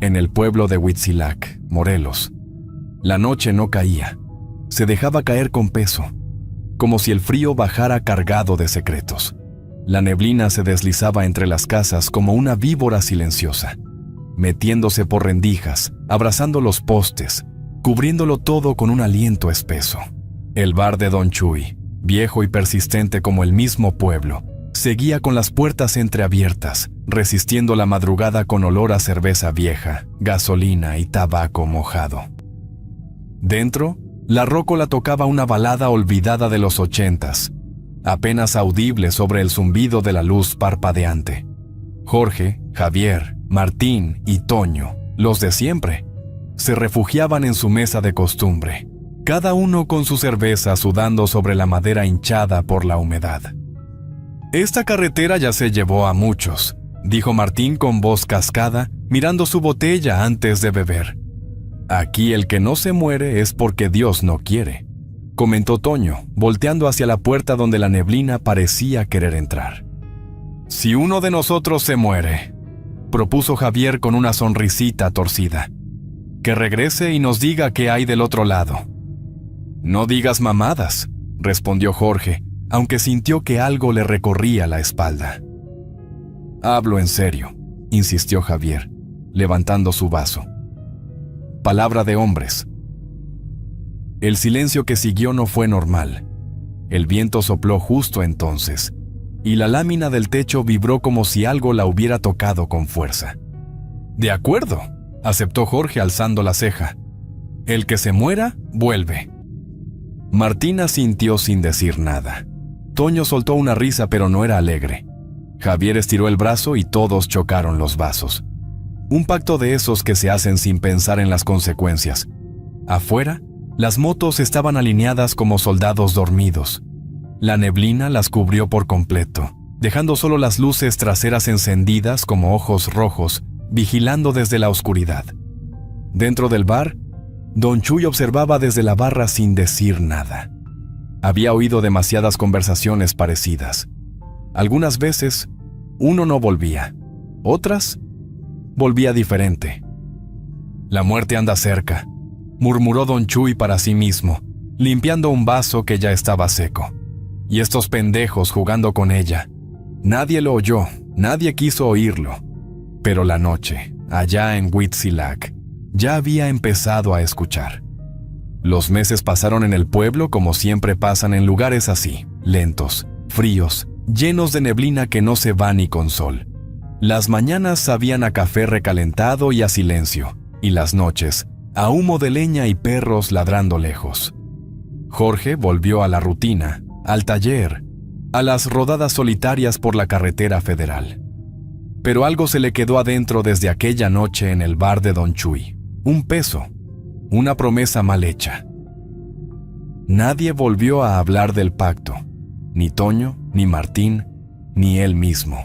en el pueblo de Huitzilac, Morelos. La noche no caía, se dejaba caer con peso, como si el frío bajara cargado de secretos. La neblina se deslizaba entre las casas como una víbora silenciosa, metiéndose por rendijas, abrazando los postes, cubriéndolo todo con un aliento espeso. El bar de Don Chuy, viejo y persistente como el mismo pueblo, seguía con las puertas entreabiertas, resistiendo la madrugada con olor a cerveza vieja, gasolina y tabaco mojado. Dentro, la rócola tocaba una balada olvidada de los 80s, apenas audible sobre el zumbido de la luz parpadeante. Jorge, Javier, Martín y Toño, los de siempre, se refugiaban en su mesa de costumbre, cada uno con su cerveza sudando sobre la madera hinchada por la humedad. «Esta carretera ya se llevó a muchos», dijo Martín con voz cascada, mirando su botella antes de beber. «Aquí el que no se muere es porque Dios no quiere», comentó Toño, volteando hacia la puerta donde la neblina parecía querer entrar. «Si uno de nosotros se muere», propuso Javier con una sonrisita torcida, «que regrese y nos diga qué hay del otro lado». «No digas mamadas», respondió Jorge, aunque sintió que algo le recorría la espalda. «Hablo en serio», insistió Javier, levantando su vaso. «Palabra de hombres». El silencio que siguió no fue normal. El viento sopló justo entonces, y la lámina del techo vibró como si algo la hubiera tocado con fuerza. «De acuerdo», aceptó Jorge alzando la ceja. «El que se muera, vuelve». Martín asintió sin decir nada. Toño soltó una risa, pero no era alegre. Javier estiró el brazo y todos chocaron los vasos. Un pacto de esos que se hacen sin pensar en las consecuencias. Afuera, las motos estaban alineadas como soldados dormidos. La neblina las cubrió por completo, dejando solo las luces traseras encendidas como ojos rojos, vigilando desde la oscuridad. Dentro del bar, Don Chuy observaba desde la barra sin decir nada. Había oído demasiadas conversaciones parecidas. Algunas veces, uno no volvía. Otras, volvía diferente. «La muerte anda cerca», murmuró Don Chuy para sí mismo, limpiando un vaso que ya estaba seco. Y estos pendejos jugando con ella. Nadie lo oyó, nadie quiso oírlo. Pero la noche, allá en Huitzilac, ya había empezado a escuchar. Los meses pasaron en el pueblo como siempre pasan en lugares así, lentos, fríos, llenos de neblina que no se va ni con sol. Las mañanas sabían a café recalentado y a silencio, y las noches a humo de leña y perros ladrando lejos. Jorge volvió a la rutina, al taller, a las rodadas solitarias por la carretera federal. Pero algo se le quedó adentro desde aquella noche en el bar de Don Chuy. Un peso, una promesa mal hecha. Nadie volvió a hablar del pacto, ni Toño, ni Martín, ni él mismo.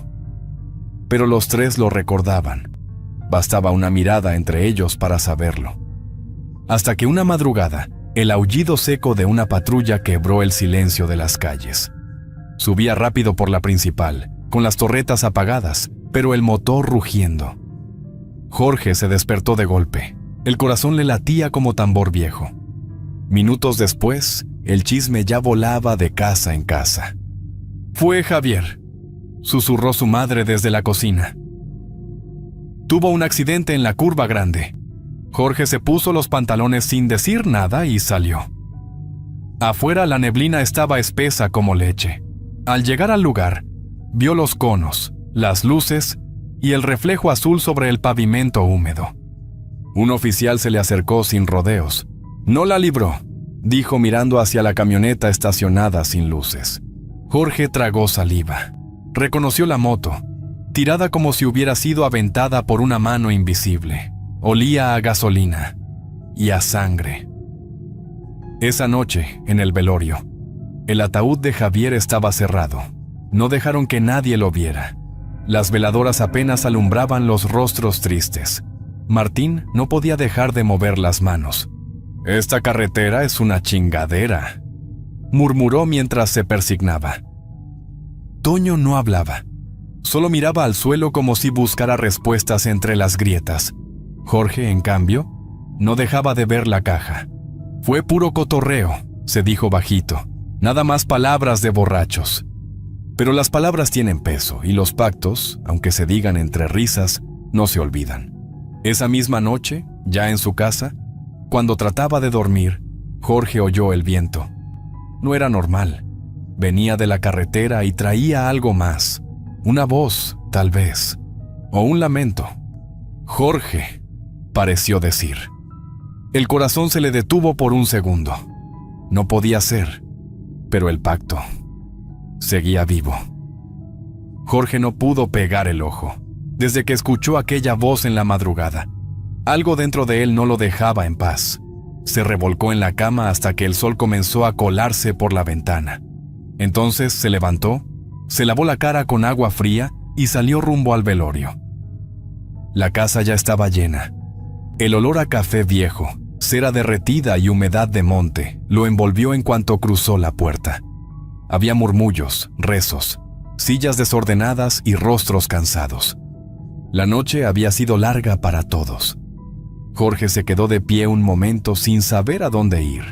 Pero los tres lo recordaban. Bastaba una mirada entre ellos para saberlo. Hasta que una madrugada, el aullido seco de una patrulla quebró el silencio de las calles. Subía rápido por la principal, con las torretas apagadas, pero el motor rugiendo. Jorge se despertó de golpe. El corazón le latía como tambor viejo. Minutos después, el chisme ya volaba de casa en casa. «Fue Javier», susurró su madre desde la cocina. «Tuvo un accidente en la curva grande». Jorge se puso los pantalones sin decir nada y salió. Afuera la neblina estaba espesa como leche. Al llegar al lugar, vio los conos, las luces y el reflejo azul sobre el pavimento húmedo. Un oficial se le acercó sin rodeos. «No la libró», dijo mirando hacia la camioneta estacionada sin luces. Jorge tragó saliva. Reconoció la moto, tirada como si hubiera sido aventada por una mano invisible. Olía a gasolina y a sangre. Esa noche, en el velorio, el ataúd de Javier estaba cerrado. No dejaron que nadie lo viera. Las veladoras apenas alumbraban los rostros tristes. Martín no podía dejar de mover las manos. «Esta carretera es una chingadera», murmuró mientras se persignaba. Toño no hablaba. Solo miraba al suelo como si buscara respuestas entre las grietas. Jorge, en cambio, no dejaba de ver la caja. «Fue puro cotorreo», se dijo bajito. «Nada más palabras de borrachos». Pero las palabras tienen peso y los pactos, aunque se digan entre risas, no se olvidan. Esa misma noche, ya en su casa, cuando trataba de dormir, Jorge oyó el viento. No era normal. Venía de la carretera y traía algo más. Una voz, tal vez. O un lamento. «Jorge», pareció decir. El corazón se le detuvo por un segundo. No podía ser, pero el pacto seguía vivo. Jorge no pudo pegar el ojo. Desde que escuchó aquella voz en la madrugada, algo dentro de él no lo dejaba en paz. Se revolcó en la cama hasta que el sol comenzó a colarse por la ventana. Entonces se levantó, se lavó la cara con agua fría y salió rumbo al velorio. La casa ya estaba llena. El olor a café viejo, cera derretida y humedad de monte lo envolvió en cuanto cruzó la puerta. Había murmullos, rezos, sillas desordenadas y rostros cansados. La noche había sido larga para todos. Jorge se quedó de pie un momento sin saber a dónde ir.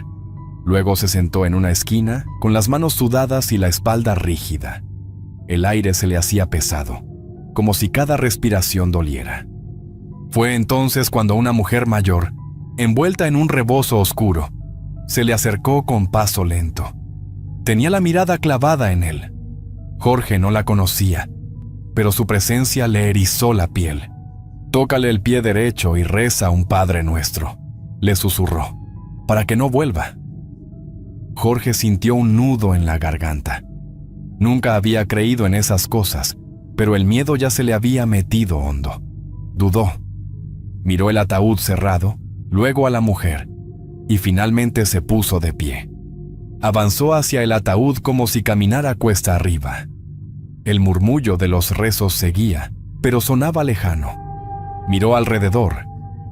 Luego se sentó en una esquina, con las manos sudadas y la espalda rígida. El aire se le hacía pesado, como si cada respiración doliera. Fue entonces cuando una mujer mayor, envuelta en un rebozo oscuro, se le acercó con paso lento. Tenía la mirada clavada en él. Jorge no la conocía, pero su presencia le erizó la piel. «Tócale el pie derecho y reza un Padre Nuestro», le susurró, «para que no vuelva». Jorge sintió un nudo en la garganta. Nunca había creído en esas cosas, pero el miedo ya se le había metido hondo. Dudó. Miró el ataúd cerrado, luego a la mujer, y finalmente se puso de pie. Avanzó hacia el ataúd como si caminara cuesta arriba. El murmullo de los rezos seguía, pero sonaba lejano. Miró alrededor,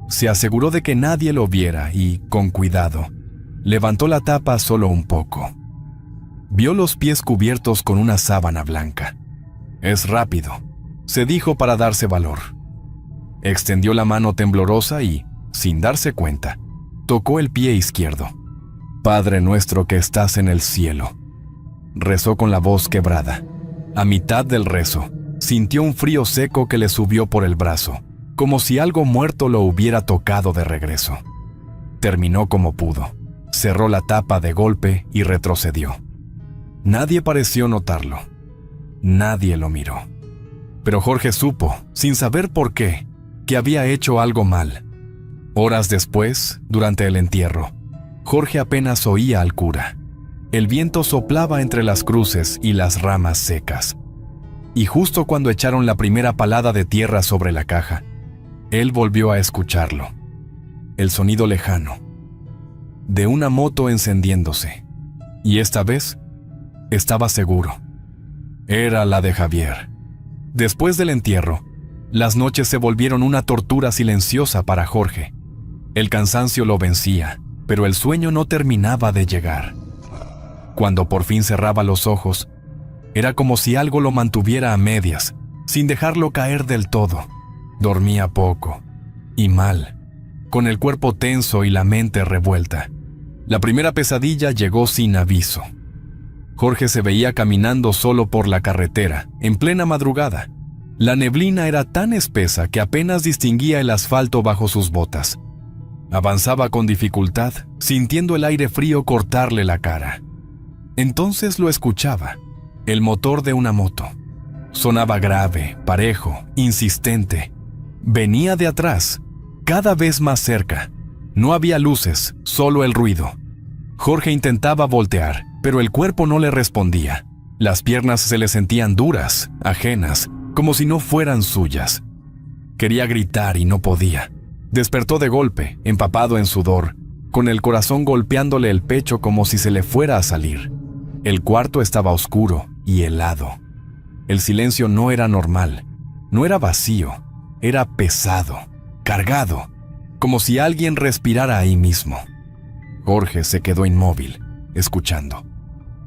se aseguró de que nadie lo viera y, con cuidado, levantó la tapa solo un poco. Vio los pies cubiertos con una sábana blanca. «Es rápido», se dijo para darse valor. Extendió la mano temblorosa y, sin darse cuenta, tocó el pie izquierdo. «Padre nuestro que estás en el cielo», rezó con la voz quebrada. A mitad del rezo, sintió un frío seco que le subió por el brazo, como si algo muerto lo hubiera tocado de regreso. Terminó como pudo, cerró la tapa de golpe y retrocedió. Nadie pareció notarlo. Nadie lo miró. Pero Jorge supo, sin saber por qué, que había hecho algo mal. Horas después, durante el entierro, Jorge apenas oía al cura. El viento soplaba entre las cruces y las ramas secas. Y justo cuando echaron la primera palada de tierra sobre la caja, él volvió a escucharlo. El sonido lejano, de una moto encendiéndose. Y esta vez, estaba seguro. Era la de Javier. Después del entierro, las noches se volvieron una tortura silenciosa para Jorge. El cansancio lo vencía, pero el sueño no terminaba de llegar. Cuando por fin cerraba los ojos, era como si algo lo mantuviera a medias, sin dejarlo caer del todo. Dormía poco, y mal, con el cuerpo tenso y la mente revuelta. La primera pesadilla llegó sin aviso. Jorge se veía caminando solo por la carretera, en plena madrugada. La neblina era tan espesa que apenas distinguía el asfalto bajo sus botas. Avanzaba con dificultad, sintiendo el aire frío cortarle la cara. Entonces lo escuchaba, el motor de una moto. Sonaba grave, parejo, insistente. Venía de atrás, cada vez más cerca. No había luces, solo el ruido. Jorge intentaba voltear, pero el cuerpo no le respondía. Las piernas se le sentían duras, ajenas, como si no fueran suyas. Quería gritar y no podía. Despertó de golpe, empapado en sudor, con el corazón golpeándole el pecho como si se le fuera a salir. El cuarto estaba oscuro y helado. El silencio no era normal, no era vacío, era pesado, cargado, como si alguien respirara ahí mismo. Jorge se quedó inmóvil, escuchando.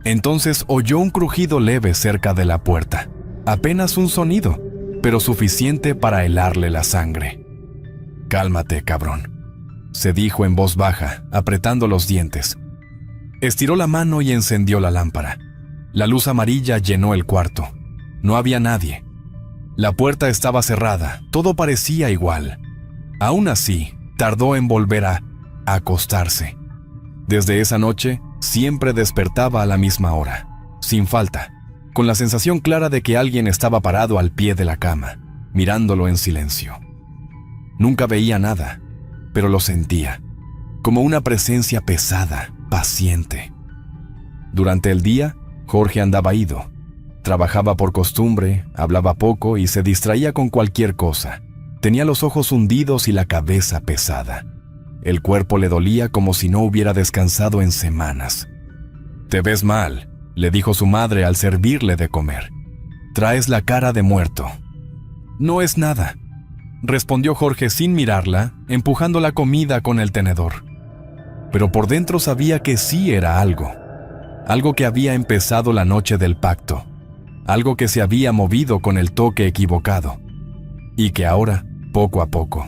Entonces oyó un crujido leve cerca de la puerta. Apenas un sonido, pero suficiente para helarle la sangre. «Cálmate, cabrón», se dijo en voz baja, apretando los dientes. Estiró la mano y encendió la lámpara. La luz amarilla llenó el cuarto. No había nadie. La puerta estaba cerrada, todo parecía igual. Aún así, tardó en volver a acostarse. Desde esa noche, siempre despertaba a la misma hora, sin falta, con la sensación clara de que alguien estaba parado al pie de la cama, mirándolo en silencio. Nunca veía nada, pero lo sentía, como una presencia pesada, paciente. Durante el día, Jorge andaba ido. Trabajaba por costumbre, hablaba poco y se distraía con cualquier cosa. Tenía los ojos hundidos y la cabeza pesada. El cuerpo le dolía como si no hubiera descansado en semanas. «Te ves mal», le dijo su madre al servirle de comer. «Traes la cara de muerto». «No es nada», respondió Jorge sin mirarla, empujando la comida con el tenedor. Pero por dentro sabía que sí era algo. Algo que había empezado la noche del pacto. Algo que se había movido con el toque equivocado. Y que ahora, poco a poco,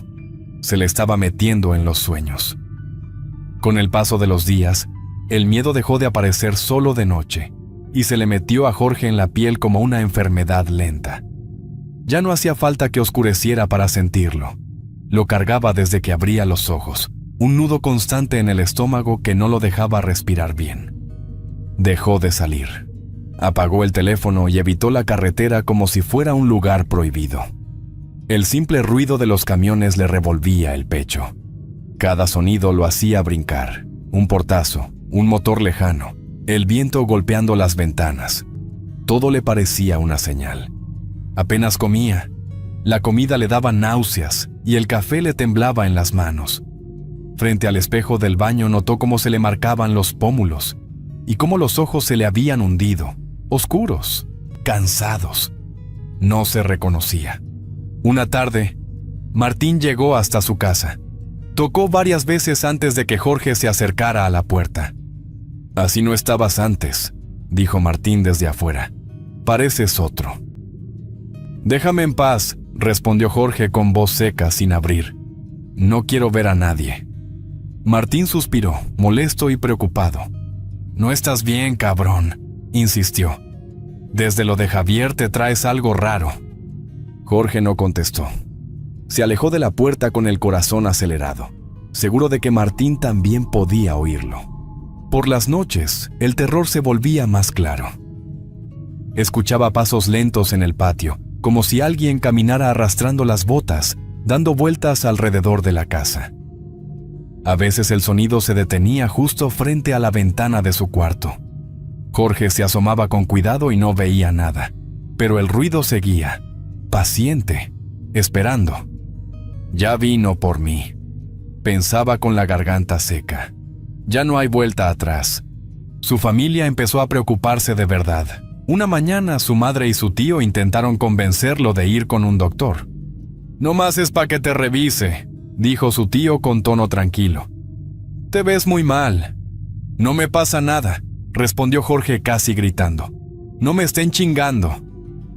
se le estaba metiendo en los sueños. Con el paso de los días, el miedo dejó de aparecer solo de noche y se le metió a Jorge en la piel como una enfermedad lenta. Ya no hacía falta que oscureciera para sentirlo. Lo cargaba desde que abría los ojos, un nudo constante en el estómago que no lo dejaba respirar bien. Dejó de salir. Apagó el teléfono y evitó la carretera como si fuera un lugar prohibido. El simple ruido de los camiones le revolvía el pecho. Cada sonido lo hacía brincar. Un portazo, un motor lejano, el viento golpeando las ventanas. Todo le parecía una señal. Apenas comía. La comida le daba náuseas y el café le temblaba en las manos. Frente al espejo del baño notó cómo se le marcaban los pómulos y cómo los ojos se le habían hundido, oscuros, cansados. No se reconocía. Una tarde, Martín llegó hasta su casa. Tocó varias veces antes de que Jorge se acercara a la puerta. «Así no estabas antes», dijo Martín desde afuera. «Pareces otro». «Déjame en paz», respondió Jorge con voz seca sin abrir. «No quiero ver a nadie». Martín suspiró, molesto y preocupado. «No estás bien, cabrón», insistió. «Desde lo de Javier te traes algo raro». Jorge no contestó. Se alejó de la puerta con el corazón acelerado, seguro de que Martín también podía oírlo. Por las noches, el terror se volvía más claro. Escuchaba pasos lentos en el patio, como si alguien caminara arrastrando las botas, dando vueltas alrededor de la casa. A veces el sonido se detenía justo frente a la ventana de su cuarto. Jorge se asomaba con cuidado y no veía nada, pero el ruido seguía, paciente, esperando. «Ya vino por mí», pensaba con la garganta seca. Ya no hay vuelta atrás. Su familia empezó a preocuparse de verdad. Una mañana su madre y su tío intentaron convencerlo de ir con un doctor. «No más es para que te revise», dijo su tío con tono tranquilo. «Te ves muy mal». «No me pasa nada», respondió Jorge casi gritando. «No me estén chingando».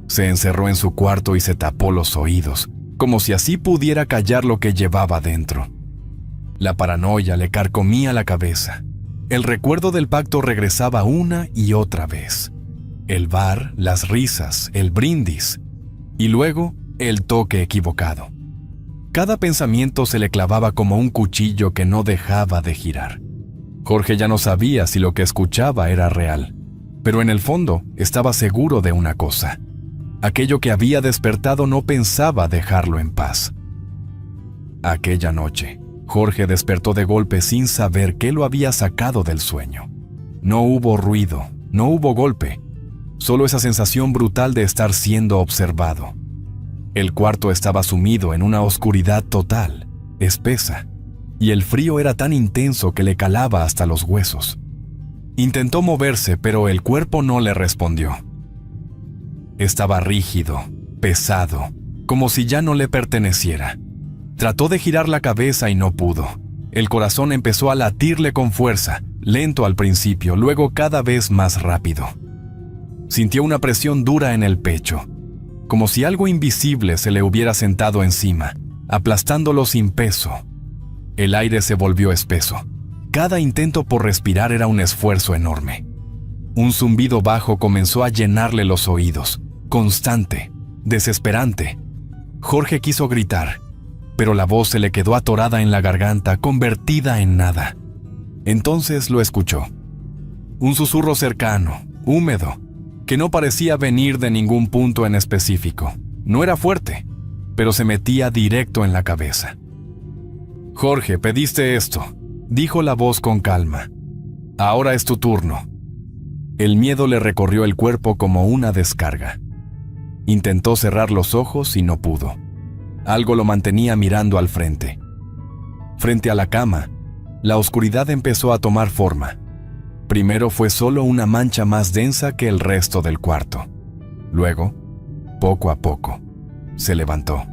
Se encerró en su cuarto y se tapó los oídos, como si así pudiera callar lo que llevaba dentro. La paranoia le carcomía la cabeza. El recuerdo del pacto regresaba una y otra vez. El bar, las risas, el brindis. Y luego, el toque equivocado. Cada pensamiento se le clavaba como un cuchillo que no dejaba de girar. Jorge ya no sabía si lo que escuchaba era real, pero en el fondo estaba seguro de una cosa. Aquello que había despertado no pensaba dejarlo en paz. Aquella noche, Jorge despertó de golpe sin saber qué lo había sacado del sueño. No hubo ruido, no hubo golpe, solo esa sensación brutal de estar siendo observado. El cuarto estaba sumido en una oscuridad total, espesa, y el frío era tan intenso que le calaba hasta los huesos. Intentó moverse, pero el cuerpo no le respondió. Estaba rígido, pesado, como si ya no le perteneciera. Trató de girar la cabeza y no pudo. El corazón empezó a latirle con fuerza, lento al principio, luego cada vez más rápido. Sintió una presión dura en el pecho, como si algo invisible se le hubiera sentado encima, aplastándolo sin peso. El aire se volvió espeso. Cada intento por respirar era un esfuerzo enorme. Un zumbido bajo comenzó a llenarle los oídos, constante, desesperante. Jorge quiso gritar, pero la voz se le quedó atorada en la garganta, convertida en nada. Entonces lo escuchó. Un susurro cercano, húmedo, que no parecía venir de ningún punto en específico. No era fuerte, pero se metía directo en la cabeza. «Jorge, pediste esto», dijo la voz con calma. «Ahora es tu turno». El miedo le recorrió el cuerpo como una descarga. Intentó cerrar los ojos y no pudo. Algo lo mantenía mirando al frente. Frente a la cama, la oscuridad empezó a tomar forma. Primero fue solo una mancha más densa que el resto del cuarto. Luego, poco a poco, se levantó.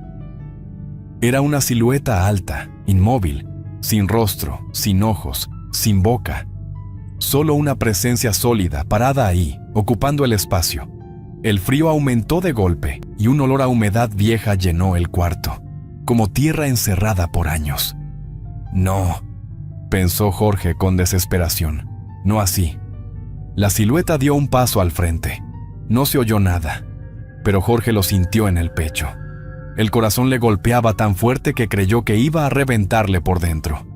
Era una silueta alta, inmóvil, sin rostro, sin ojos, sin boca. Solo una presencia sólida, parada ahí, ocupando el espacio. El frío aumentó de golpe y un olor a humedad vieja llenó el cuarto, como tierra encerrada por años. «No», pensó Jorge con desesperación. «No así». La silueta dio un paso al frente. No se oyó nada, pero Jorge lo sintió en el pecho. El corazón le golpeaba tan fuerte que creyó que iba a reventarle por dentro.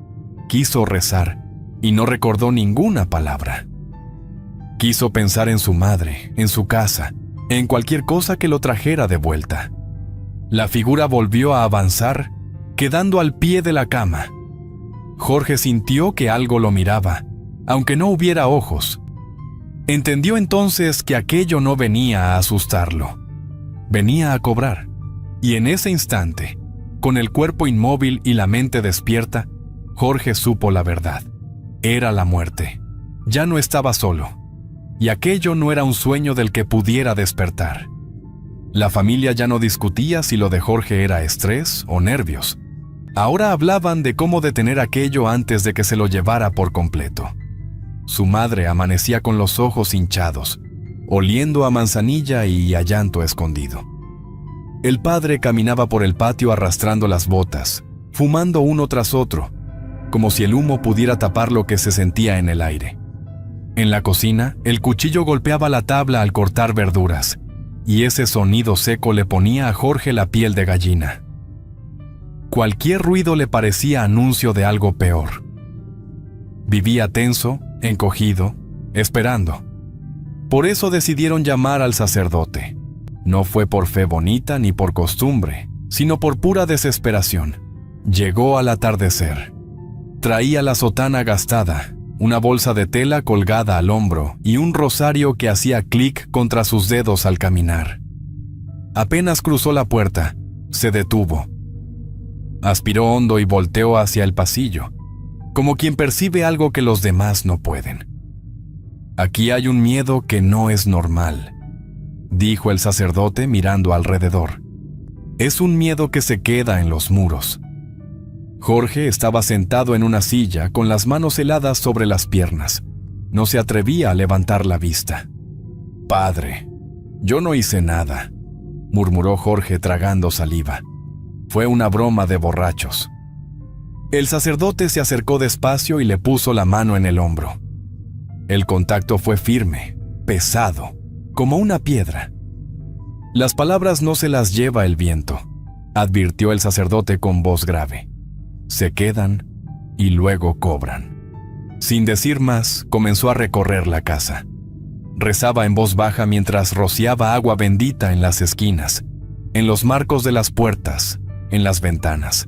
Quiso rezar y no recordó ninguna palabra. Quiso pensar en su madre, en su casa, en cualquier cosa que lo trajera de vuelta. La figura volvió a avanzar, quedando al pie de la cama. Jorge sintió que algo lo miraba, aunque no hubiera ojos. Entendió entonces que aquello no venía a asustarlo. Venía a cobrar. Y en ese instante, con el cuerpo inmóvil y la mente despierta, Jorge supo la verdad. Era la muerte. Ya no estaba solo. Y aquello no era un sueño del que pudiera despertar. La familia ya no discutía si lo de Jorge era estrés o nervios. Ahora hablaban de cómo detener aquello antes de que se lo llevara por completo. Su madre amanecía con los ojos hinchados, oliendo a manzanilla y a llanto escondido. El padre caminaba por el patio arrastrando las botas, fumando uno tras otro, como si el humo pudiera tapar lo que se sentía en el aire. En la cocina, el cuchillo golpeaba la tabla al cortar verduras, y ese sonido seco le ponía a Jorge la piel de gallina. Cualquier ruido le parecía anuncio de algo peor. Vivía tenso, encogido, esperando. Por eso decidieron llamar al sacerdote. No fue por fe bonita ni por costumbre, sino por pura desesperación. Llegó al atardecer. Traía la sotana gastada, una bolsa de tela colgada al hombro y un rosario que hacía clic contra sus dedos al caminar. Apenas cruzó la puerta, se detuvo. Aspiró hondo y volteó hacia el pasillo, como quien percibe algo que los demás no pueden. «Aquí hay un miedo que no es normal», dijo el sacerdote mirando alrededor. «Es un miedo que se queda en los muros». Jorge estaba sentado en una silla con las manos heladas sobre las piernas. No se atrevía a levantar la vista. «Padre, yo no hice nada», murmuró Jorge tragando saliva. «Fue una broma de borrachos». El sacerdote se acercó despacio y le puso la mano en el hombro. El contacto fue firme, pesado, como una piedra. «Las palabras no se las lleva el viento», advirtió el sacerdote con voz grave. «Se quedan y luego cobran». Sin decir más, comenzó a recorrer la casa. Rezaba en voz baja mientras rociaba agua bendita en las esquinas, en los marcos de las puertas, en las ventanas.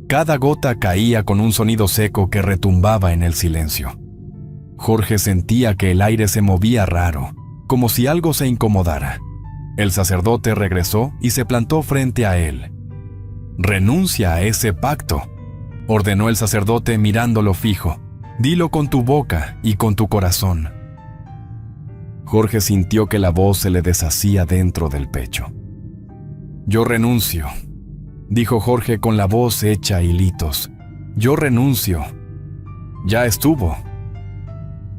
Cada gota caía con un sonido seco que retumbaba en el silencio. Jorge sentía que el aire se movía raro, como si algo se incomodara. El sacerdote regresó y se plantó frente a él. «Renuncia a ese pacto», ordenó el sacerdote mirándolo fijo. «Dilo con tu boca y con tu corazón». Jorge sintió que la voz se le deshacía dentro del pecho. «Yo renuncio», dijo Jorge con la voz hecha hilitos. «Yo renuncio. Ya estuvo».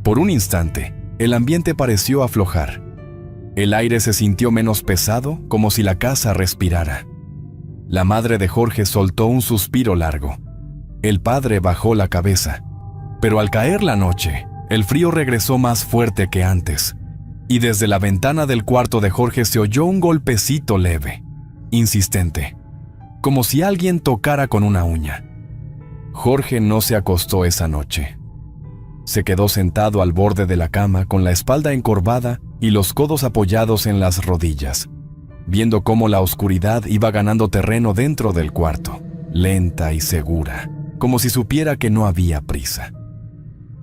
Por un instante, el ambiente pareció aflojar. El aire se sintió menos pesado, como si la casa respirara. La madre de Jorge soltó un suspiro largo. El padre bajó la cabeza. Pero al caer la noche, el frío regresó más fuerte que antes, y desde la ventana del cuarto de Jorge se oyó un golpecito leve, insistente, como si alguien tocara con una uña. Jorge no se acostó esa noche. Se quedó sentado al borde de la cama con la espalda encorvada y los codos apoyados en las rodillas, viendo cómo la oscuridad iba ganando terreno dentro del cuarto, lenta y segura, como si supiera que no había prisa.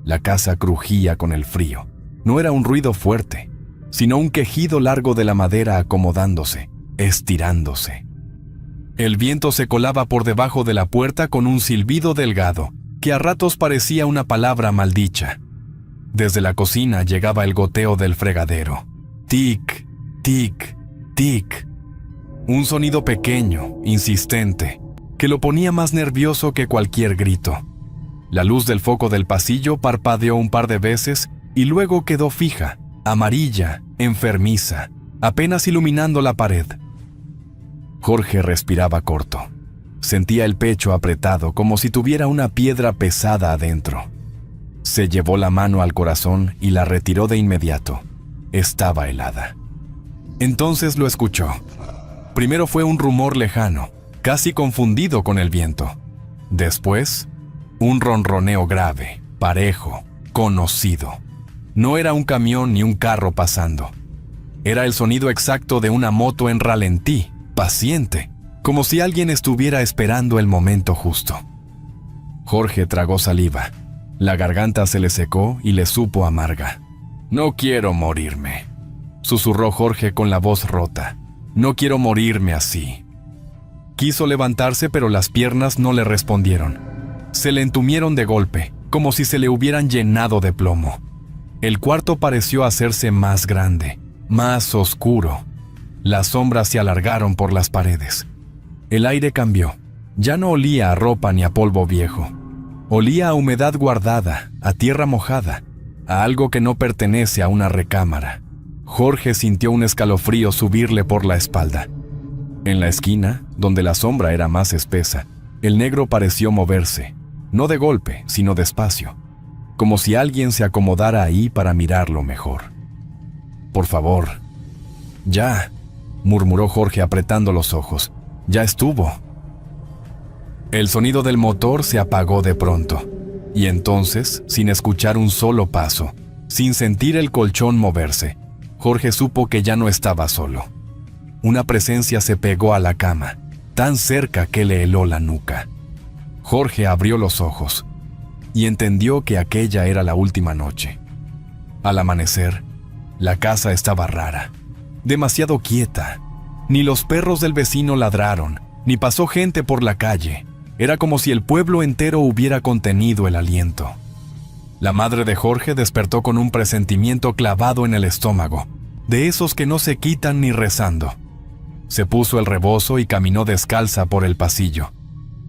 La casa crujía con el frío. No era un ruido fuerte, sino un quejido largo de la madera acomodándose, estirándose. El viento se colaba por debajo de la puerta con un silbido delgado, que a ratos parecía una palabra maldicha. Desde la cocina llegaba el goteo del fregadero. Tic, tic, tic. Un sonido pequeño, insistente, que lo ponía más nervioso que cualquier grito. La luz del foco del pasillo parpadeó un par de veces y luego quedó fija, amarilla, enfermiza, apenas iluminando la pared. Jorge respiraba corto. Sentía el pecho apretado como si tuviera una piedra pesada adentro. Se llevó la mano al corazón y la retiró de inmediato. Estaba helada. Entonces lo escuchó. Primero fue un rumor lejano, casi confundido con el viento. Después, un ronroneo grave, parejo, conocido. No era un camión ni un carro pasando. Era el sonido exacto de una moto en ralentí, paciente, como si alguien estuviera esperando el momento justo. Jorge tragó saliva. La garganta se le secó y le supo amarga. «No quiero morirme», susurró Jorge con la voz rota. «No quiero morirme así». Quiso levantarse, pero las piernas no le respondieron. Se le entumieron de golpe, como si se le hubieran llenado de plomo. El cuarto pareció hacerse más grande, más oscuro. Las sombras se alargaron por las paredes. El aire cambió. Ya no olía a ropa ni a polvo viejo. Olía a humedad guardada, a tierra mojada, a algo que no pertenece a una recámara. Jorge sintió un escalofrío subirle por la espalda. En la esquina, donde la sombra era más espesa, el negro pareció moverse, no de golpe, sino despacio, como si alguien se acomodara ahí para mirarlo mejor. «Por favor». «Ya», murmuró Jorge apretando los ojos. «Ya estuvo». El sonido del motor se apagó de pronto, y entonces, sin escuchar un solo paso, sin sentir el colchón moverse, Jorge supo que ya no estaba solo. Una presencia se pegó a la cama, tan cerca que le heló la nuca. Jorge abrió los ojos y entendió que aquella era la última noche. Al amanecer, la casa estaba rara, demasiado quieta. Ni los perros del vecino ladraron, ni pasó gente por la calle. Era como si el pueblo entero hubiera contenido el aliento. La madre de Jorge despertó con un presentimiento clavado en el estómago, de esos que no se quitan ni rezando. Se puso el rebozo y caminó descalza por el pasillo.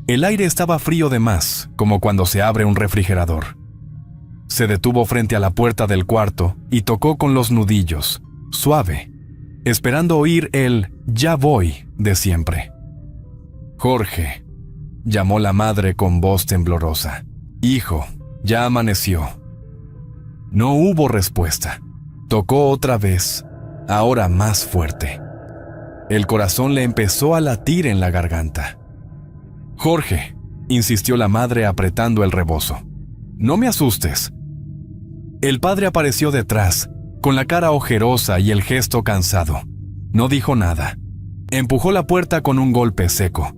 El aire estaba frío de más, como cuando se abre un refrigerador. Se detuvo frente a la puerta del cuarto y tocó con los nudillos, suave, esperando oír el «ya voy» de siempre. «Jorge», llamó la madre con voz temblorosa. «Hijo, ya amaneció». No hubo respuesta. Tocó otra vez, ahora más fuerte. El corazón le empezó a latir en la garganta. «Jorge», insistió la madre apretando el rebozo. «No me asustes». El padre apareció detrás, con la cara ojerosa y el gesto cansado. No dijo nada. Empujó la puerta con un golpe seco.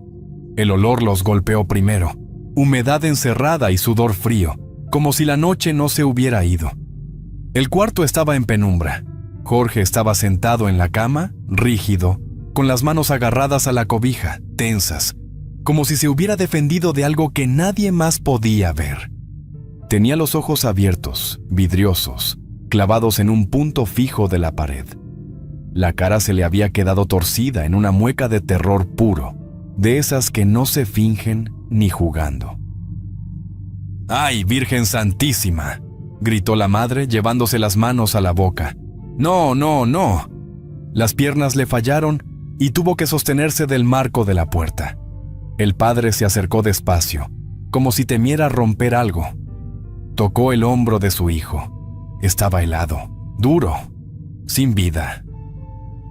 El olor los golpeó primero, humedad encerrada y sudor frío, como si la noche no se hubiera ido. El cuarto estaba en penumbra. Jorge estaba sentado en la cama, rígido, con las manos agarradas a la cobija, tensas, como si se hubiera defendido de algo que nadie más podía ver. Tenía los ojos abiertos, vidriosos, clavados en un punto fijo de la pared. La cara se le había quedado torcida en una mueca de terror puro, de esas que no se fingen ni jugando. «¡Ay, Virgen Santísima!», gritó la madre llevándose las manos a la boca. «No, no, no». Las piernas le fallaron y tuvo que sostenerse del marco de la puerta. El padre se acercó despacio, como si temiera romper algo. Tocó el hombro de su hijo. Estaba helado, duro, sin vida.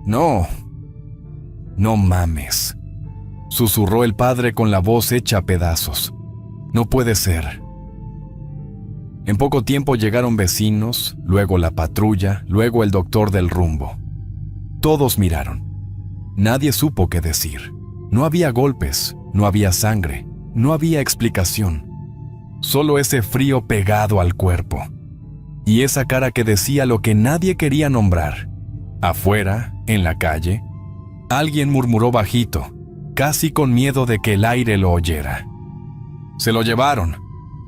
«No, no mames», susurró el padre con la voz hecha a pedazos. «No puede ser». En poco tiempo llegaron vecinos, luego la patrulla, luego el doctor del rumbo. Todos miraron. Nadie supo qué decir. No había golpes, no había sangre, no había explicación. Solo ese frío pegado al cuerpo. Y esa cara que decía lo que nadie quería nombrar. Afuera, en la calle, alguien murmuró bajito, casi con miedo de que el aire lo oyera. «Se lo llevaron,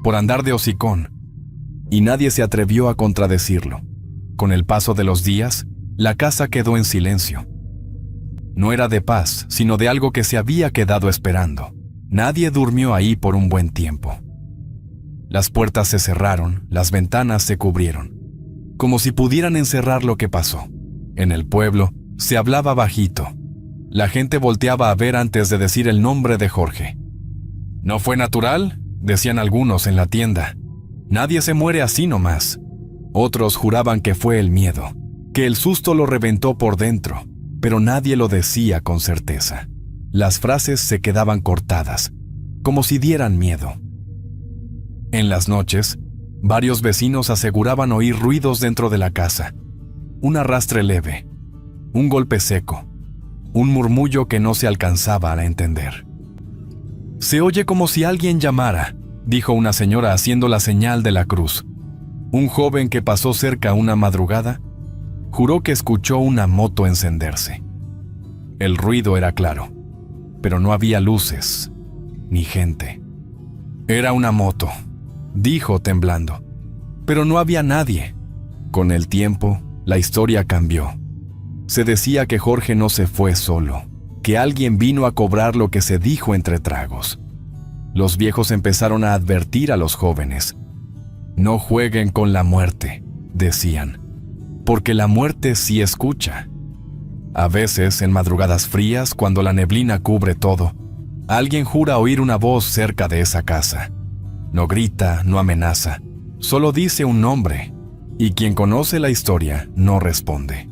por andar de hocicón». Y nadie se atrevió a contradecirlo. Con el paso de los días, la casa quedó en silencio. No era de paz, sino de algo que se había quedado esperando. Nadie durmió ahí por un buen tiempo. Las puertas se cerraron, las ventanas se cubrieron, como si pudieran encerrar lo que pasó. En el pueblo se hablaba bajito. La gente volteaba a ver antes de decir el nombre de Jorge. «¿No fue natural?», decían algunos en la tienda. «Nadie se muere así nomás». Otros juraban que fue el miedo, que el susto lo reventó por dentro, pero nadie lo decía con certeza. Las frases se quedaban cortadas, como si dieran miedo. En las noches, varios vecinos aseguraban oír ruidos dentro de la casa. Un arrastre leve, un golpe seco, un murmullo que no se alcanzaba a entender. «Se oye como si alguien llamara», dijo una señora haciendo la señal de la cruz. Un joven que pasó cerca una madrugada juró que escuchó una moto encenderse. El ruido era claro, pero no había luces ni gente. «Era una moto», dijo temblando, pero no había nadie. Con el tiempo, la historia cambió. Se decía que Jorge no se fue solo, que alguien vino a cobrar lo que se dijo entre tragos. Los viejos empezaron a advertir a los jóvenes. «No jueguen con la muerte», decían, «porque la muerte sí escucha». A veces, en madrugadas frías, cuando la neblina cubre todo, alguien jura oír una voz cerca de esa casa. No grita, no amenaza, solo dice un nombre, y quien conoce la historia no responde.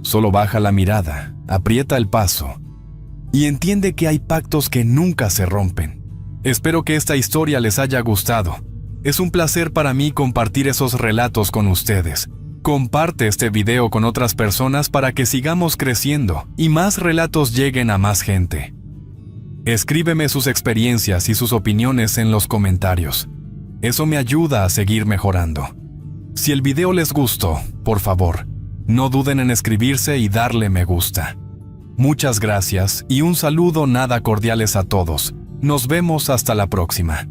Solo baja la mirada, aprieta el paso, y entiende que hay pactos que nunca se rompen. Espero que esta historia les haya gustado. Es un placer para mí compartir esos relatos con ustedes. Comparte este video con otras personas para que sigamos creciendo y más relatos lleguen a más gente. Escríbeme sus experiencias y sus opiniones en los comentarios. Eso me ayuda a seguir mejorando. Si el video les gustó, por favor, no duden en escribirse y darle me gusta. Muchas gracias y un saludo nada cordiales a todos. Nos vemos hasta la próxima.